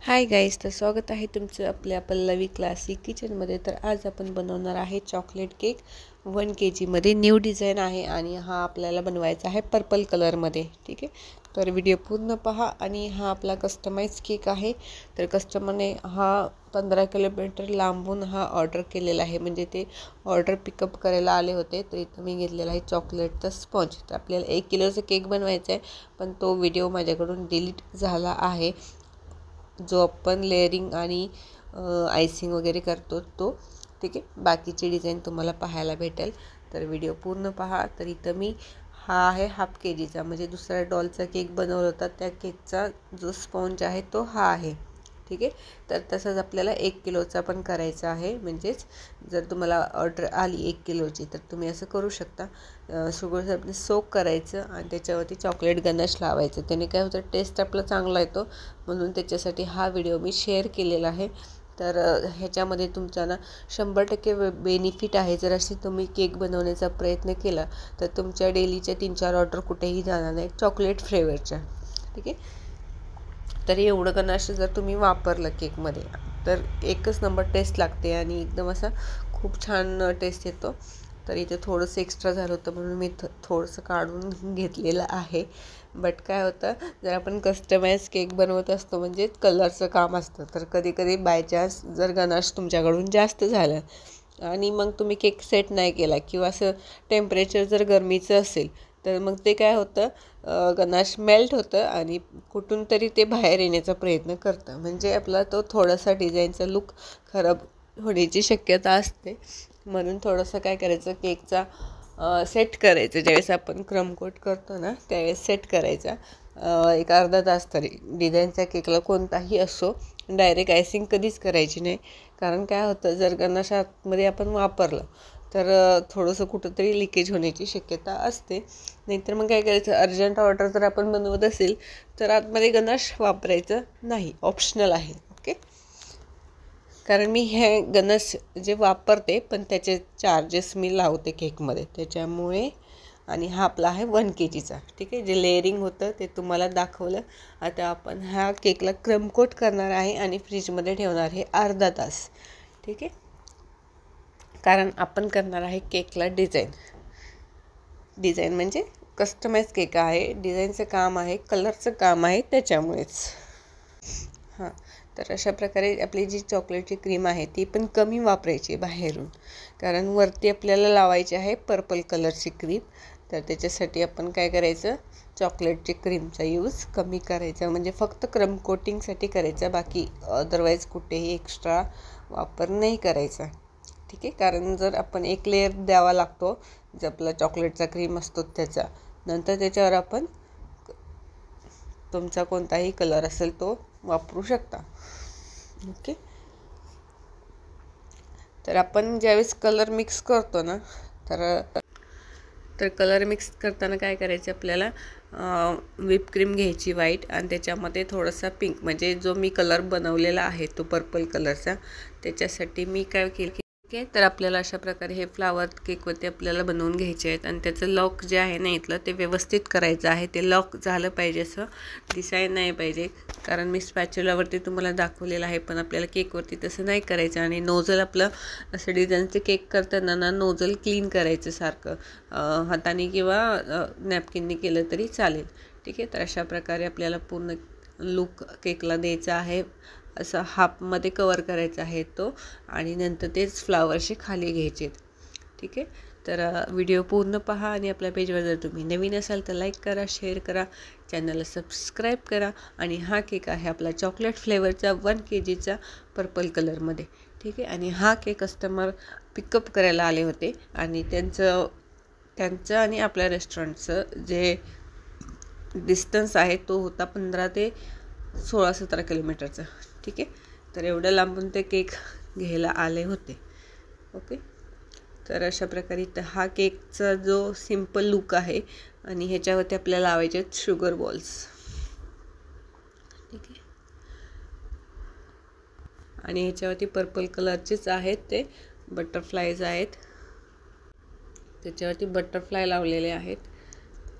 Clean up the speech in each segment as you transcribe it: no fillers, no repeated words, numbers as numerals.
Hi guys, तर स्वागत आहे तुमचं आपल्या पल्लवी क्लासिक किचनमध्ये. तर आज आपण बनवणार आहे chocolate cake 1 kg new design आहे आणि हा आपल्याला बनवायचा आहे पर्पल कलरमध्ये. ठीक आहे, तर व्हिडिओ पूर्ण पहा. आणि हा आपला कस्टमाइज केक आहे. तर कस्टमरने हा 15 किलोमीटर लांबून हा ऑर्डर केलेला आहे, म्हणजे ते ऑर्डर पिकअप करायला आले होते. तर इथं मी घेतलेला आहे चॉकलेटचा स्पंज. तर आपल्याला 1 किलोचा केक बनवायचा आहे, पण तो व्हिडिओ माझ्याकडून डिलीट झाला आहे, जो आपण लेअरिंग आणि आयसिंग वगैरे करतो तो. ठीक आहे, बाकीची डिझाईन तुम्हाला पाहायला भेटेल, तर व्हिडिओ पूर्ण पहा. तर इथं मी हा आहे 1/2 kgचा, म्हणजे दुसरा डॉलचा केक बनवला होता त्या केकचा जो स्पॉन्ज आहे तो हा आहे. ठीक आहे, तर तसंच आपल्याला 1 किलोचा पण करायचा आहे. म्हणजेच जर तुम्हाला ऑर्डर आली 1 किलोची तर तुम्ही असं करू शकता. शुगर आपण सोक करायचं आणि त्याच्यावरती चॉकलेट गनाश लावायचं. त्याने काय होतं, टेस्ट आपला चांगला येतो, म्हणून त्याच्यासाठी हा व्हिडिओ मी शेअर केलेला आहे. तर ह्याच्यामध्ये तुमचा ना 100% बेनिफिट आहे. जर असे तुम्ही केक बनवण्याचा प्रयत्न केला तर तुमच्या डेलीच्या 3-4 ऑर्डर कुठेही जाणार नाही चॉकलेट फ्लेवरच्या. ठीक आहे, तर एवढं गनाश जर तुम्ही वापरलं केकमध्ये तर एकच नंबर टेस्ट लागते आणि एकदम असा खूप छान टेस्ट येतो. तर इथे थोडंसं एक्स्ट्रा झालं होतं म्हणून मी थोडंसं काढून घेतलेलं आहे. बट काय होतं, जर आपण कस्टमाइज केक बनवत असतो म्हणजे कलरचं काम असतं, तर कधी कधी बाय चान्स जर गनाश तुमच्याकडून जास्त झालं आणि मग तुम्ही केक सेट नाही केला किंवा असं टेम्परेचर जर गरमीचं असेल तर मग ते काय होतं, गनाश मेल्ट होतं आणि कुठून तरी ते बाहेर येण्याचा प्रयत्न करतं. म्हणजे आपला तो थोडासा डिझाईनचा लुक खराब होण्याची शक्यता असते. म्हणून थोडंसं काय करायचं, केकचा सेट करायचं. ज्यावेळेस आपण क्रम कोट करतो ना त्यावेळेस सेट करायचा एक अर्धा तास तरी. डिझाईनच्या केकला कोणताही असो, डायरेक्ट आयसिंग कधीच करायची नाही. कारण काय होतं, जर गनाश आतमध्ये आपण वापरलं तर थोडंसं कुठंतरी लिकेज होण्याची शक्यता असते. नाहीतर मग काय करायचं, अर्जंट ऑर्डर जर आपण बनवत असेल तर आतमध्ये गनाश वापरायचं नाही, ऑप्शनल आहे. ओके, कारण मी हे गनस जे वापरते पण त्याचे चार्जेस मी लावते केकमध्ये, त्याच्यामुळे. आणि हा आपला आहे 1 kgचा. ठीक आहे, जे लेअरिंग होतं ते तुम्हाला दाखवलं. आता आपण ह्या केकला क्रम कोट करणार आहे आणि फ्रीजमध्ये ठेवणार आहे अर्धा तास. ठीक आहे, कारण आपण करणार आहे केकला डिझाईन म्हणजे कस्टमाइज केक आहे, डिझाईनचं काम आहे, कलरचं काम आहे, त्याच्यामुळेच. हां, तर अशा प्रकारे आपली जी चॉकलेटची क्रीम आहे ती पण कमी वापरायची बाहेरून, कारण वरती आपल्याला लावायची आहे पर्पल कलरची क्रीम. तर त्याच्यासाठी आपण काय करायचं, चॉकलेटची क्रीमचा यूज कमी करायचा, म्हणजे फक्त क्रम कोटिंगसाठी करायचा, बाकी अदरवाईज कुठेही एक्स्ट्रा वापर नाही करायचा. ठीक आहे, कारण जर आपण एक लेअर द्यावा लागतो जो आपला चॉकलेटचा क्रीम असतो त्याचा, नंतर त्याच्यावर आपण तुमचा कोणताही कलर असेल तो वापरू शकता. ओके, तर आपण ज्यावेळेस कलर मिक्स करतो ना तर कलर मिक्स करताना काय करायचं, आपल्याला व्हिप क्रीम घ्यायची व्हाईट आणि त्याच्यामध्ये थोडासा पिंक, म्हणजे जो मी कलर बनवलेला आहे तो पर्पल कलरचा, त्याच्यासाठी मी काय केलं. ठीक आहे, तर आपल्याला अशा प्रकारे हे फ्लावर केकवरती आपल्याला बनवून घ्यायचे आहेत आणि त्याचं लॉक जे आहे ना इथलं ते व्यवस्थित करायचं आहे. ते लॉक झालं पाहिजे, असं दिसायला नाही पाहिजे, कारण मी स्पॅच्युलावरती तुम्हाला दाखवलेलं आहे, पण आपल्याला केकवरती तसं नाही करायचं. आणि नोझल आपलं असं डिझाईनचे केक करताना ना नोझल क्लीन करायचं सारखं, हाताने किंवा नॅपकिनने केलं तरी चालेल. ठीक आहे, तर अशा प्रकारे आपल्याला पूर्ण लुक केकला द्यायचा आहे. असं हाफमध्ये कवर करायचा आहे तो, आणि नंतर तेच फ्लावरचे खाली घ्यायचे. ठीक आहे, तर व्हिडिओ पूर्ण पहा. आणि आपल्या पेजवर जर तुम्ही नवीन असाल तर लाईक करा, शेअर करा, चॅनलला सबस्क्राईब करा. आणि हा केक आहे आपला चॉकलेट फ्लेवरचा 1 kgचा पर्पल कलरमध्ये. ठीक आहे, आणि हा केक कस्टमर पिकअप करायला आले होते आणि त्यांचं आणि आपल्या रेस्टॉरंटचं जे डिस्टन्स आहे तो होता 15 ते 16-17 किलोमीटरचा. ठीक आहे, तर एवढं लांबून ते केक घ्यायला आले होते. ओके, तर अशा प्रकारे हा केकचा जो सिम्पल लुक आहे आणि ह्याच्यावरती आपल्याला लावायचे आहेत शुगर बॉल्स. ठीक आहे, आणि ह्याच्यावरती पर्पल कलरचेच आहेत ते बटरफ्लायज आहेत, त्याच्यावरती बटरफ्लाय लावलेले आहेत.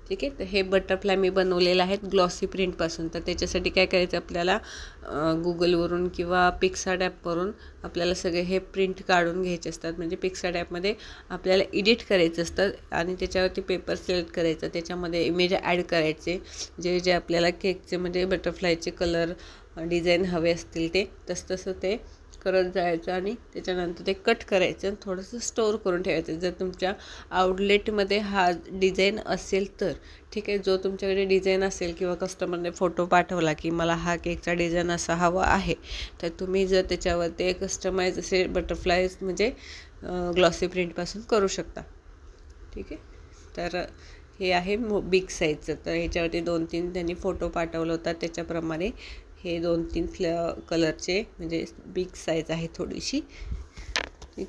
ठीक आहे. तर हे बटरफ्लाय मी बनवलेलं आहेत ग्लॉसी प्रिंटपासून. तर त्याच्यासाठी काय करायचं आपल्याला, गुगलवरून किंवा पिक्सार्ट ॲपवरून आपल्याला सगळे हे प्रिंट काढून घ्यायचे असतात. म्हणजे पिक्सार्ट ॲपमध्ये आपल्याला एडिट करायचं असतं आणि त्याच्यावरती पेपर सिलेक्ट करायचं, त्याच्यामध्ये इमेज ॲड करायचे, जे जे आपल्याला केकचे म्हणजे बटरफ्लायचे कलर डिझाईन हवे असतील ते तसं ते करत जायचं आणि त्याच्यानंतर ते कट करायचं आणि थोडंसं स्टोअर करून ठेवायचं. जर तुमच्या आउटलेटमध्ये हा डिझाईन असेल तर ठीक आहे. जो तुमच्याकडे डिझाईन असेल किंवा कस्टमरने फोटो पाठवला की मला हा केकचा डिझाईन असा हवा आहे, तर तुम्ही जर त्याच्यावरती कस्टमाइज असे बटरफ्लायज म्हणजे ग्लॉसी प्रिंटपासून करू शकता. ठीक आहे. तर हे आहे बिग साईजचं. तर ह्याच्यावरती 2-3 त्यांनी फोटो पाठवला होता, त्याच्याप्रमाणे हे 2-3 कलरचे म्हणजे बिग साईज आहे थोडीशी. ठीक.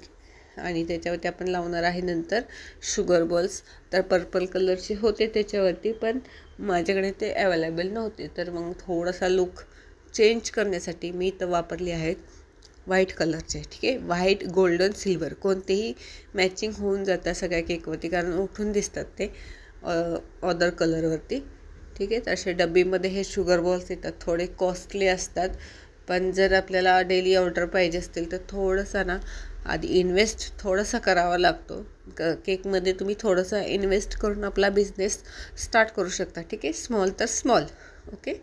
आणि त्याच्यावरती आपण लावणार आहे नंतर शुगर बॉल्स. तर पर्पल कलरचे होते त्याच्यावरती, पण माझ्याकडे ते अवेलेबल नव्हते. तर मग थोडासा लुक चेंज करण्यासाठी मी इथं वापरले आहेत व्हाईट कलरचे. ठीक आहे. व्हाईट, गोल्डन, सिल्वर कोणतेही मॅचिंग होऊन जातात सगळ्या केकवरती, कारण उठून दिसतात ते अदर कलरवरती. ठीक आहे. तर असे डब्बीमध्ये हे शुगर बॉल्स येतात. थोडे कॉस्टली असतात, पण जर आपल्याला डेली ऑर्डर पाहिजे असतील तर थोडंसं ना आधी इन्व्हेस्ट थोडासा करावा लागतो. केकमध्ये तुम्ही थोडंसं इन्व्हेस्ट करून आपला बिझनेस स्टार्ट करू शकता. ठीक आहे. स्मॉल तर स्मॉल. ओके.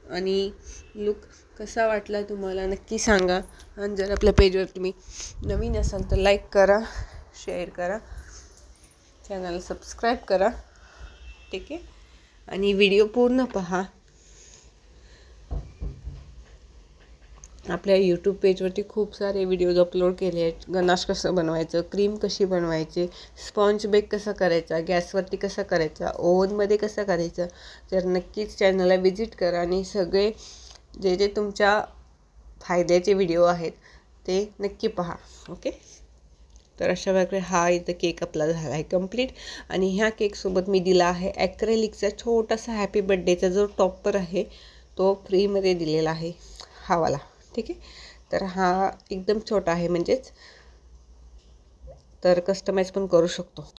आणि लुक कसा वाटला तुम्हाला नक्की सांगा. आणि जर आपल्या पेजवर तुम्ही नवीन असाल तर लाईक करा, शेअर करा, चॅनल सबस्क्राईब करा. ठीक आहे. आणि व्हिडिओ पूर्ण पहा. आपल्या यूट्यूब पेजवरती खूप सारे व्हिडिओज अपलोड केले आहेत. गनाश कसं बनवायचं, क्रीम कशी बनवायची, स्पॉन्ज बेक कसा करायचा, गॅसवरती कसा करायचा, ओव्हनमध्ये कसं करायचं. तर नक्कीच चॅनलला व्हिजिट करा आणि सगळे जे जे तुमच्या फायद्याचे व्हिडिओ आहेत ते नक्की पहा. ओके. तर अशा प्रकारे हा इथं केक आपला झाला आहे कंप्लीट. आणि ह्या केकसोबत मी दिला आहे ॲक्रेलिकचा छोटासा हॅपी बड्डेचा जो टॉपर आहे तो फ्रीमध्ये दिलेला आहे, हा वाला. ठीक आहे. तर हा एकदम छोटा आहे म्हणजेच, तर कस्टमाइज पण करू शकतो.